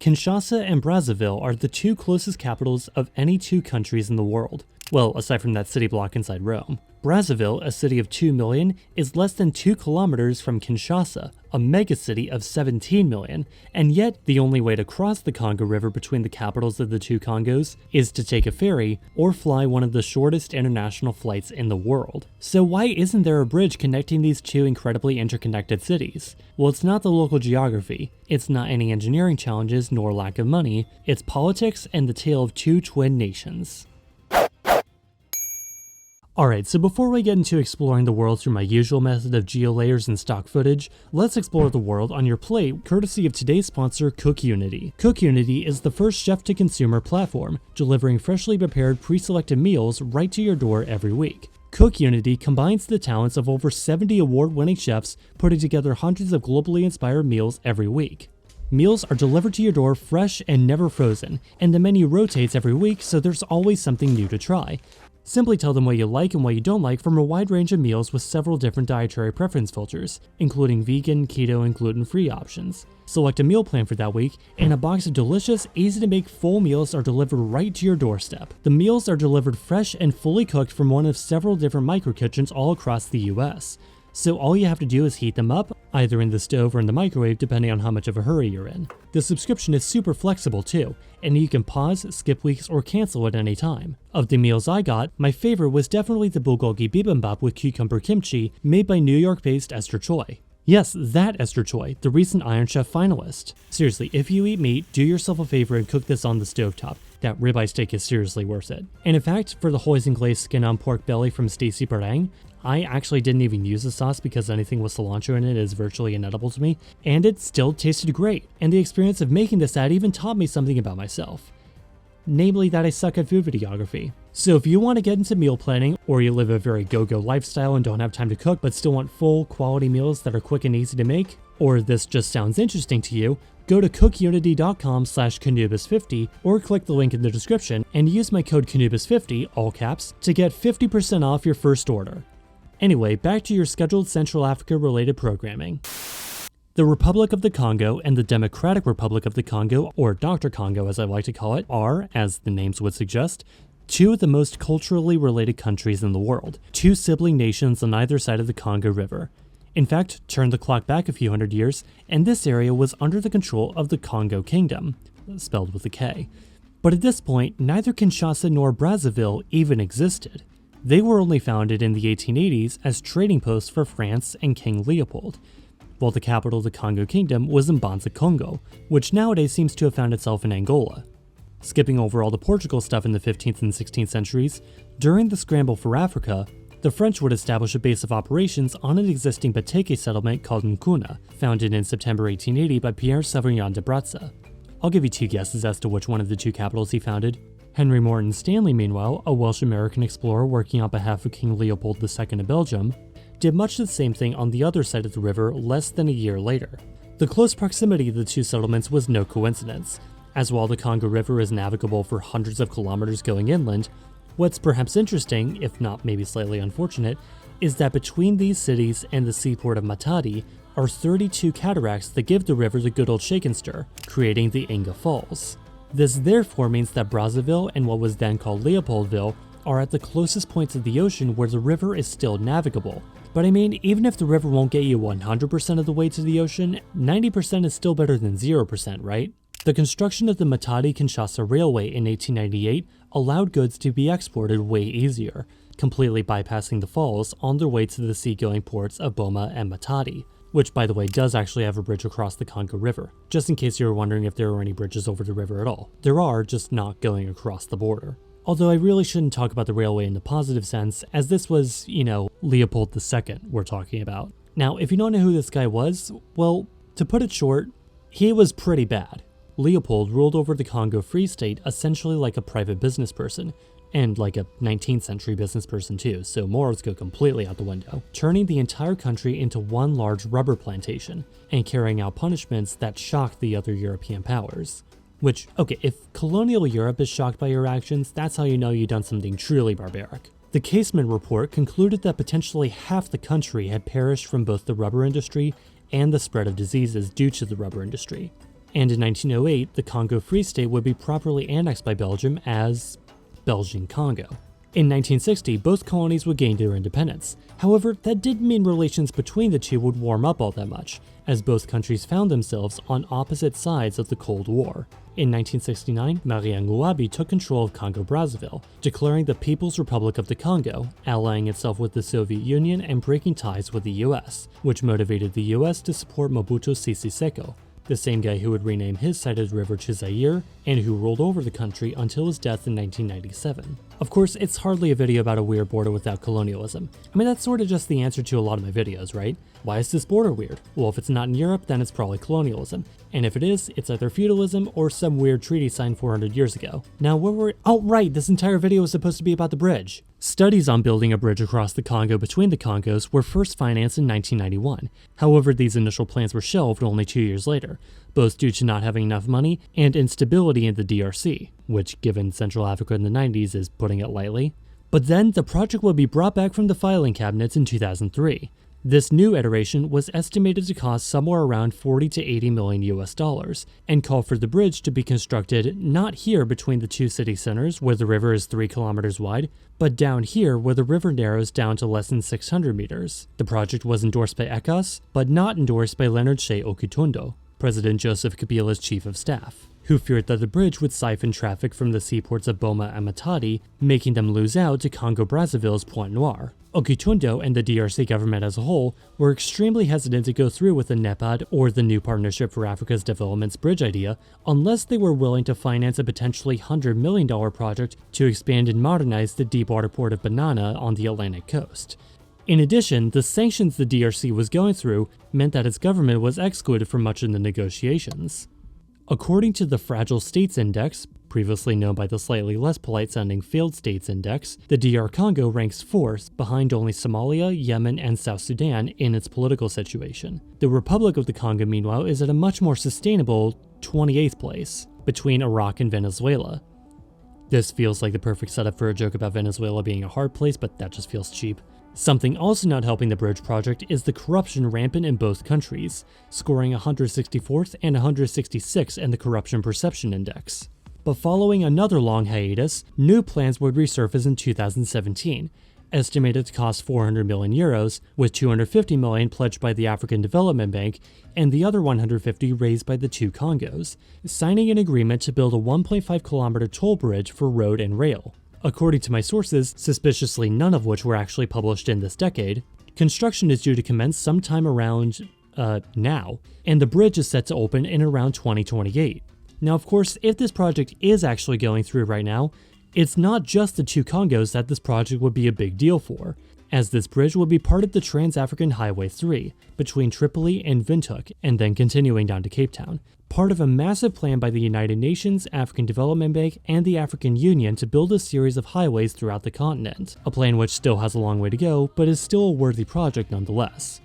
Kinshasa and Brazzaville are the two closest capitals of any two countries in the world. Well, aside from that city block inside Rome. Brazzaville, a city of 2 million, is less than 2 kilometers from Kinshasa, a megacity of 17 million, and yet the only way to cross the Congo River between the capitals of the two Congos is to take a ferry or fly one of the shortest international flights in the world. So why isn't there a bridge connecting these two incredibly interconnected cities? Well, it's not the local geography, it's not any engineering challenges nor lack of money, it's politics and the tale of two twin nations. Alright, so before we get into exploring the world through my usual method of geolayers and stock footage, let's explore the world on your plate courtesy of today's sponsor, CookUnity. CookUnity is the first chef-to-consumer platform, delivering freshly prepared pre-selected meals right to your door every week. CookUnity combines the talents of over 70 award-winning chefs putting together hundreds of globally inspired meals every week. Meals are delivered to your door fresh and never frozen, and the menu rotates every week so there's always something new to try. Simply tell them what you like and what you don't like from a wide range of meals with several different dietary preference filters, including vegan, keto, and gluten-free options. Select a meal plan for that week, and a box of delicious, easy-to-make full meals are delivered right to your doorstep. The meals are delivered fresh and fully cooked from one of several different micro-kitchens all across the US. So all you have to do is heat them up, either in the stove or in the microwave depending on how much of a hurry you're in. The subscription is super flexible too, and you can pause, skip weeks, or cancel at any time. Of the meals I got, my favorite was definitely the bulgogi bibimbap with cucumber kimchi made by New York-based Esther Choi. Yes, that Esther Choi, the recent Iron Chef finalist. Seriously, if you eat meat, do yourself a favor and cook this on the stovetop. That ribeye steak is seriously worth it. And in fact, for the hoisin glazed skin on pork belly from Stacy Barang, I actually didn't even use the sauce because anything with cilantro in it is virtually inedible to me, and it still tasted great, and the experience of making this ad even taught me something about myself. Namely that I suck at food videography. So if you want to get into meal planning, or you live a very go-go lifestyle and don't have time to cook but still want full quality meals that are quick and easy to make, or this just sounds interesting to you, go to cookunity.com/KhAnubis50 or click the link in the description and use my code KhAnubis50, all caps, to get 50% off your first order. Anyway, back to your scheduled Central Africa related programming. The Republic of the Congo and the Democratic Republic of the Congo, or Dr. Congo as I like to call it, are, as the names would suggest, two of the most culturally related countries in the world, two sibling nations on either side of the Congo River. In fact, turn the clock back a few hundred years, and this area was under the control of the Congo Kingdom, spelled with a K. But at this point, neither Kinshasa nor Brazzaville even existed. They were only founded in the 1880s as trading posts for France and King Leopold, while the capital of the Congo Kingdom was in Banza, Congo, which nowadays seems to have found itself in Angola. Skipping over all the Portugal stuff in the 15th and 16th centuries, during the scramble for Africa, the French would establish a base of operations on an existing Bateke settlement called Nkuna, founded in September 1880 by Pierre Séverien de Bratza. I'll give you two guesses as to which one of the two capitals he founded. Henry Morton Stanley, meanwhile, a Welsh-American explorer working on behalf of King Leopold II of Belgium, did much the same thing on the other side of the river less than a year later. The close proximity of the two settlements was no coincidence, as while the Congo River is navigable for hundreds of kilometers going inland, what's perhaps interesting, if not maybe slightly unfortunate, is that between these cities and the seaport of Matadi are 32 cataracts that give the river the good old shake and stir, creating the Inga Falls. This therefore means that Brazzaville and what was then called Leopoldville are at the closest points of the ocean where the river is still navigable. But I mean, even if the river won't get you 100% of the way to the ocean, 90% is still better than 0%, right? The construction of the Matadi-Kinshasa Railway in 1898 allowed goods to be exported way easier, completely bypassing the falls on their way to the seagoing ports of Boma and Matadi, which by the way does actually have a bridge across the Congo River, just in case you were wondering if there are any bridges over the river at all. There are, just not going across the border. Although I really shouldn't talk about the railway in the positive sense, as this was, Leopold II we're talking about. Now, if you don't know who this guy was, well, to put it short, he was pretty bad. Leopold ruled over the Congo Free State essentially like a private business person, and like a 19th century business person too, so morals go completely out the window, turning the entire country into one large rubber plantation, and carrying out punishments that shocked the other European powers. Which, okay, if colonial Europe is shocked by your actions, that's how you know you've done something truly barbaric. The Casement report concluded that potentially half the country had perished from both the rubber industry and the spread of diseases due to the rubber industry. and in 1908, the Congo Free State would be properly annexed by Belgium as Belgian Congo. In 1960, both colonies would gain their independence. However, that didn't mean relations between the two would warm up all that much, as both countries found themselves on opposite sides of the Cold War. In 1969, Marien Ngouabi took control of Congo-Brazzaville, declaring the People's Republic of the Congo, allying itself with the Soviet Union and breaking ties with the US, which motivated the US to support Mobutu Sese Seko, the same guy who would rename his cited river to Zaire, and who ruled over the country until his death in 1997. Of course, it's hardly a video about a weird border without colonialism. I mean, that's sort of just the answer to a lot of my videos, right? Why is this border weird? Well, if it's not in Europe, then it's probably colonialism. And if it is, it's either feudalism or some weird treaty signed 400 years ago. Now, what were— oh right, this entire video was supposed to be about the bridge. Studies on building a bridge across the Congo between the Congos were first financed in 1991. However, these initial plans were shelved only 2 years later, both due to not having enough money and instability in the DRC, which, given Central Africa in the 90s, is putting it lightly. But then, the project would be brought back from the filing cabinets in 2003. This new iteration was estimated to cost somewhere around 40 to 80 million US dollars, and called for the bridge to be constructed not here between the two city centers where the river is 3 kilometers wide, but down here where the river narrows down to less than 600 meters. The project was endorsed by ECOS, but not endorsed by Leonard Shea Okutondo, President Joseph Kabila's chief of staff, who feared that the bridge would siphon traffic from the seaports of Boma and Matadi, making them lose out to Congo-Brazzaville's Pointe Noire. Okutondo and the DRC government as a whole were extremely hesitant to go through with the NEPAD or the New Partnership for Africa's Development's bridge idea unless they were willing to finance a potentially $100 million project to expand and modernize the deepwater port of Banana on the Atlantic coast. In addition, the sanctions the DRC was going through meant that its government was excluded from much of the negotiations. According to the Fragile States Index, previously known by the slightly less polite-sounding Failed States Index, the DR Congo ranks 4th, behind only Somalia, Yemen, and South Sudan in its political situation. The Republic of the Congo, meanwhile, is at a much more sustainable 28th place, between Iraq and Venezuela. This feels like the perfect setup for a joke about Venezuela being a hard place, but that just feels cheap. Something also not helping the bridge project is the corruption rampant in both countries, scoring 164th and 166th in the Corruption Perception Index. But following another long hiatus, new plans would resurface in 2017, estimated to cost 400 million euros, with 250 million pledged by the African Development Bank and the other 150 raised by the two Congos, signing an agreement to build a 1.5 kilometer toll bridge for road and rail. According to my sources, suspiciously none of which were actually published in this decade, construction is due to commence sometime around, now, and the bridge is set to open in around 2028. Now, of course, if this project is actually going through right now, it's not just the two Congos that this project would be a big deal for, as this bridge would be part of the Trans-African Highway 3, between Tripoli and Windhoek, and then continuing down to Cape Town, part of a massive plan by the United Nations, African Development Bank, and the African Union to build a series of highways throughout the continent, a plan which still has a long way to go, but is still a worthy project nonetheless.